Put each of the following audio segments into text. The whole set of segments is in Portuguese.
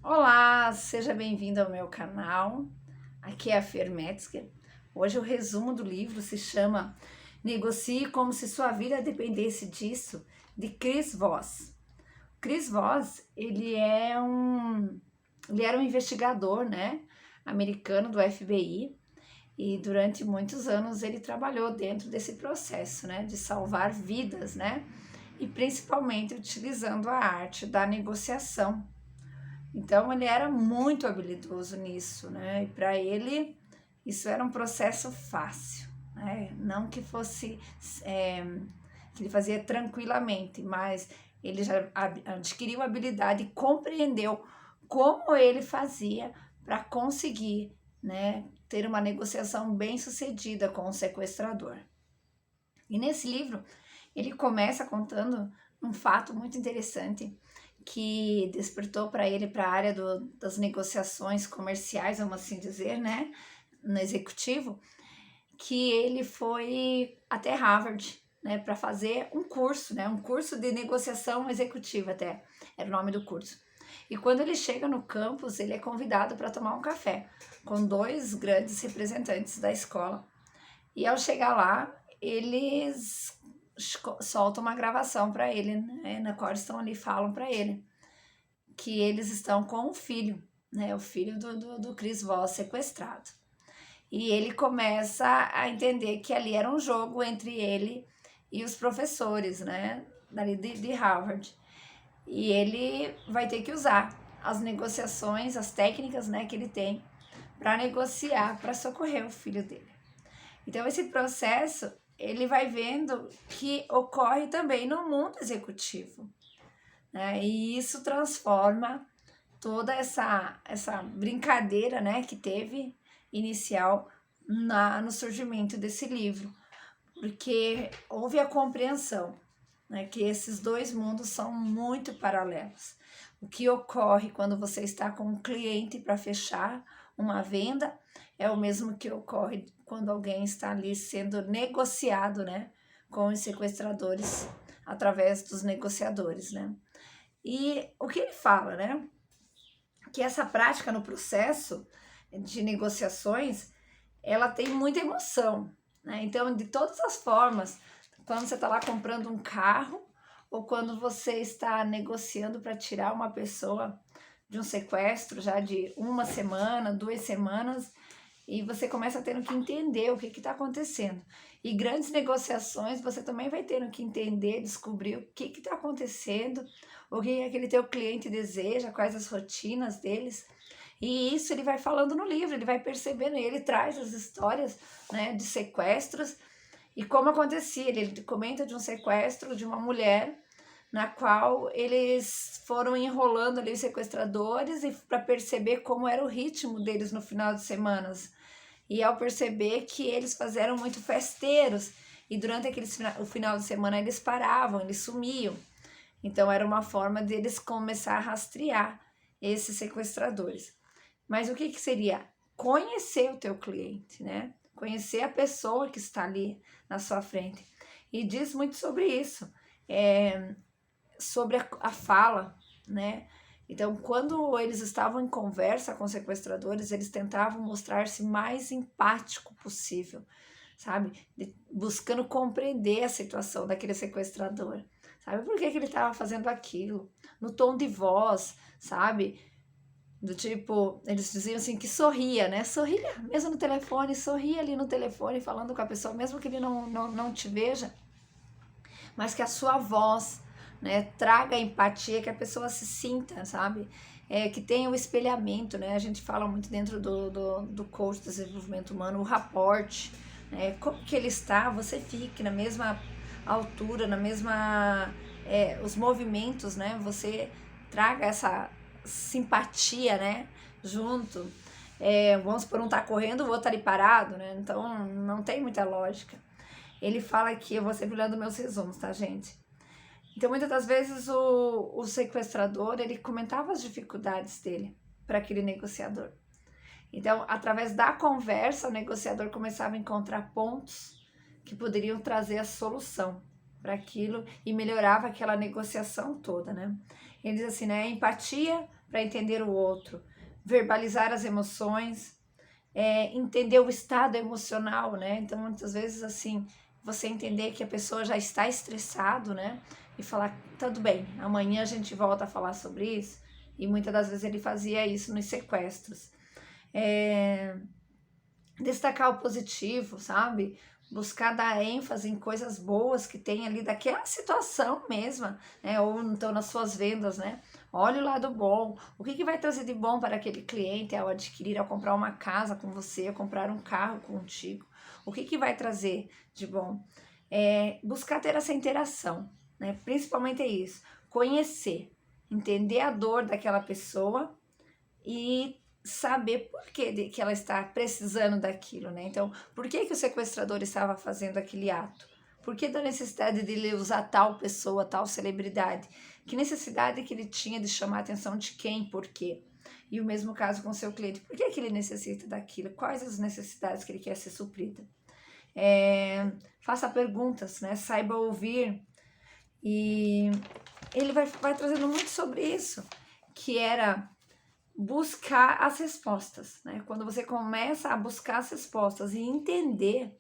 Olá, seja bem-vindo ao meu canal. Aqui é a Fer Metzger. Hoje o resumo do livro se chama Negocie como se sua vida dependesse disso, de Chris Voss. Chris Voss, ele era um investigador, né, americano do FBI, e durante muitos anos ele trabalhou dentro desse processo, né, de salvar vidas, né, e principalmente utilizando a arte da negociação. Então ele era muito habilidoso nisso, né? E para ele isso era um processo fácil, né? Não que fosse que ele fazia tranquilamente, mas ele já adquiriu habilidade e compreendeu como ele fazia para conseguir, né, ter uma negociação bem sucedida com o sequestrador. E nesse livro ele começa contando um fato muito interessante que despertou para ele para a área das negociações comerciais, vamos assim dizer, né, no executivo, que ele foi até Harvard, né, para fazer um curso, né, um curso de negociação executiva até, era o nome do curso. E quando ele chega no campus, ele é convidado para tomar um café com dois grandes representantes da escola. E ao chegar lá, eles soltam uma gravação para ele, né, na qual estão ali falam para ele que eles estão com o filho, né, o filho do Chris Voss sequestrado. E ele começa a entender que ali era um jogo entre ele e os professores, né, dali de Harvard. E ele vai ter que usar as negociações, as técnicas, né, que ele tem para negociar, para socorrer o filho dele. Então esse processo ele vai vendo que ocorre também no mundo executivo, né? E isso transforma toda essa brincadeira, né, que teve inicial no surgimento desse livro, porque houve a compreensão, né, que esses dois mundos são muito paralelos. O que ocorre quando você está com um cliente para fechar uma venda é o mesmo que ocorre quando alguém está ali sendo negociado, né, com os sequestradores através dos negociadores, né? E o que ele fala, né? Que essa prática no processo de negociações, ela tem muita emoção, né? Então, de todas as formas, quando você está lá comprando um carro ou quando você está negociando para tirar uma pessoa de um sequestro já de uma semana, 2 semanas, e você começa tendo que entender o que está acontecendo. E grandes negociações você também vai tendo que entender, descobrir o que está acontecendo, o que aquele teu cliente deseja, quais as rotinas deles. E isso ele vai falando no livro, ele vai percebendo, e ele traz as histórias, né, de sequestros e como acontecia. Ele comenta de um sequestro de uma mulher na qual eles foram enrolando ali os sequestradores e para perceber como era o ritmo deles no final de semanas. E ao perceber que eles eram muito festeiros e durante o final de semana eles paravam, eles sumiam. Então era uma forma deles começar a rastrear esses sequestradores. Mas o que seria? Conhecer o teu cliente, né? Conhecer a pessoa que está ali na sua frente. E diz muito sobre isso, sobre a fala, né? Então, quando eles estavam em conversa com os sequestradores, eles tentavam mostrar-se mais empático possível, sabe? Buscando compreender a situação daquele sequestrador, sabe? Por que ele estava fazendo aquilo? No tom de voz, sabe? Do tipo, eles diziam assim que sorria, né? Sorria mesmo no telefone, sorria ali no telefone falando com a pessoa, mesmo que ele não te veja, mas que a sua voz, né, traga a empatia, que a pessoa se sinta, sabe? Que tenha o espelhamento, né? A gente fala muito dentro do coach de desenvolvimento humano, o rapport, né? Como que ele está, você fique na mesma altura, na mesma... os movimentos, né? Você traga essa simpatia, né? Junto. Vamos supor, um tá correndo, o outro tá ali parado, né? Então, não tem muita lógica. Ele fala aqui, eu vou sempre olhando meus resumos, tá, gente? Então, muitas das vezes, o sequestrador, ele comentava as dificuldades dele para aquele negociador. Então, através da conversa, o negociador começava a encontrar pontos que poderiam trazer a solução para aquilo e melhorava aquela negociação toda, né? Ele diz assim, né? Empatia para entender o outro, verbalizar as emoções, entender o estado emocional, né? Então, muitas vezes, assim, você entender que a pessoa já está estressado, né? E falar, tudo bem, amanhã a gente volta a falar sobre isso. E muitas das vezes ele fazia isso nos sequestros. Destacar o positivo, sabe? Buscar dar ênfase em coisas boas que tem ali daquela situação mesma, né? Ou então nas suas vendas, né? Olha o lado bom. O que vai trazer de bom para aquele cliente ao adquirir, ao comprar uma casa com você, ao comprar um carro contigo? O que vai trazer de bom? Buscar ter essa interação, né? Principalmente é isso. Conhecer, entender a dor daquela pessoa e saber por que ela está precisando daquilo, né? Então, por que o sequestrador estava fazendo aquele ato? Por que da necessidade de ele usar tal pessoa, tal celebridade? Que necessidade que ele tinha de chamar a atenção de quem, por quê? E o mesmo caso com seu cliente. Por que ele necessita daquilo? Quais as necessidades que ele quer ser suprida? Faça perguntas, né? Saiba ouvir. E ele vai trazendo muito sobre isso, que era buscar as respostas, né? Quando você começa a buscar as respostas e entender,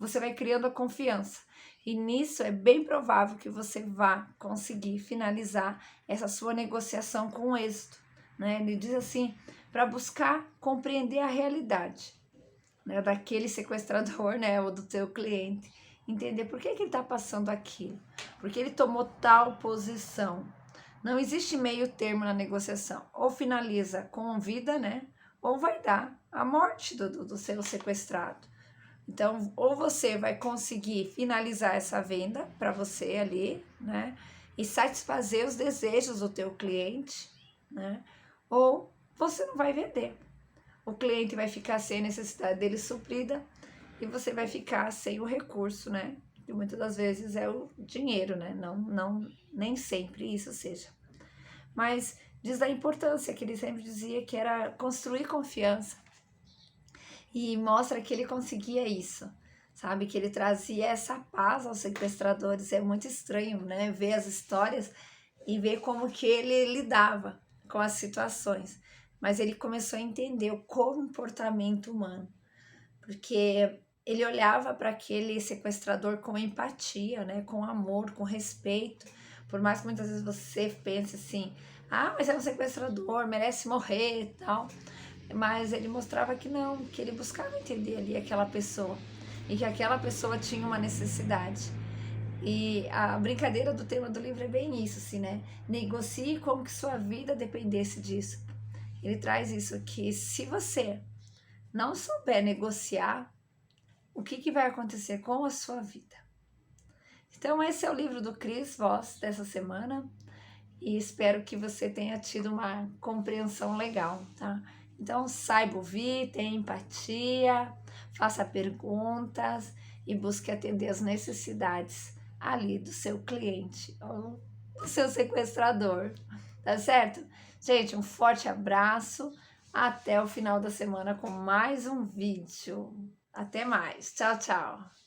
você vai criando a confiança. E nisso é bem provável que você vá conseguir finalizar essa sua negociação com êxito, né? Ele diz assim, para buscar compreender a realidade, né, daquele sequestrador, né, ou do teu cliente, entender por que ele está passando aquilo, porque ele tomou tal posição. Não existe meio termo na negociação. Ou finaliza com vida, né? Ou vai dar a morte do seu sequestrado. Então, ou você vai conseguir finalizar essa venda para você ali, né? E satisfazer os desejos do teu cliente, né? Ou você não vai vender. O cliente vai ficar sem a necessidade dele suprida e você vai ficar sem o recurso, né? E muitas das vezes é o dinheiro, né? Nem sempre isso seja. Mas diz da importância que ele sempre dizia que era construir confiança. E mostra que ele conseguia isso, sabe? Que ele trazia essa paz aos sequestradores. É muito estranho, né? Ver as histórias e ver como que ele lidava com as situações. Mas ele começou a entender o comportamento humano. Porque ele olhava para aquele sequestrador com empatia, né? Com amor, com respeito. Por mais que muitas vezes você pense assim, mas é um sequestrador, merece morrer e tal. Mas ele mostrava que não, que ele buscava entender ali aquela pessoa. E que aquela pessoa tinha uma necessidade. E a brincadeira do tema do livro é bem isso, assim, né? Negocie como que sua vida dependesse disso. Ele traz isso, que se você não souber negociar, o que vai acontecer com a sua vida? Então, esse é o livro do Chris Voss dessa semana e espero que você tenha tido uma compreensão legal, tá? Então, saiba ouvir, tenha empatia, faça perguntas e busque atender as necessidades ali do seu cliente ou do seu sequestrador, tá certo? Gente, um forte abraço, até o final da semana com mais um vídeo. Até mais, tchau, tchau!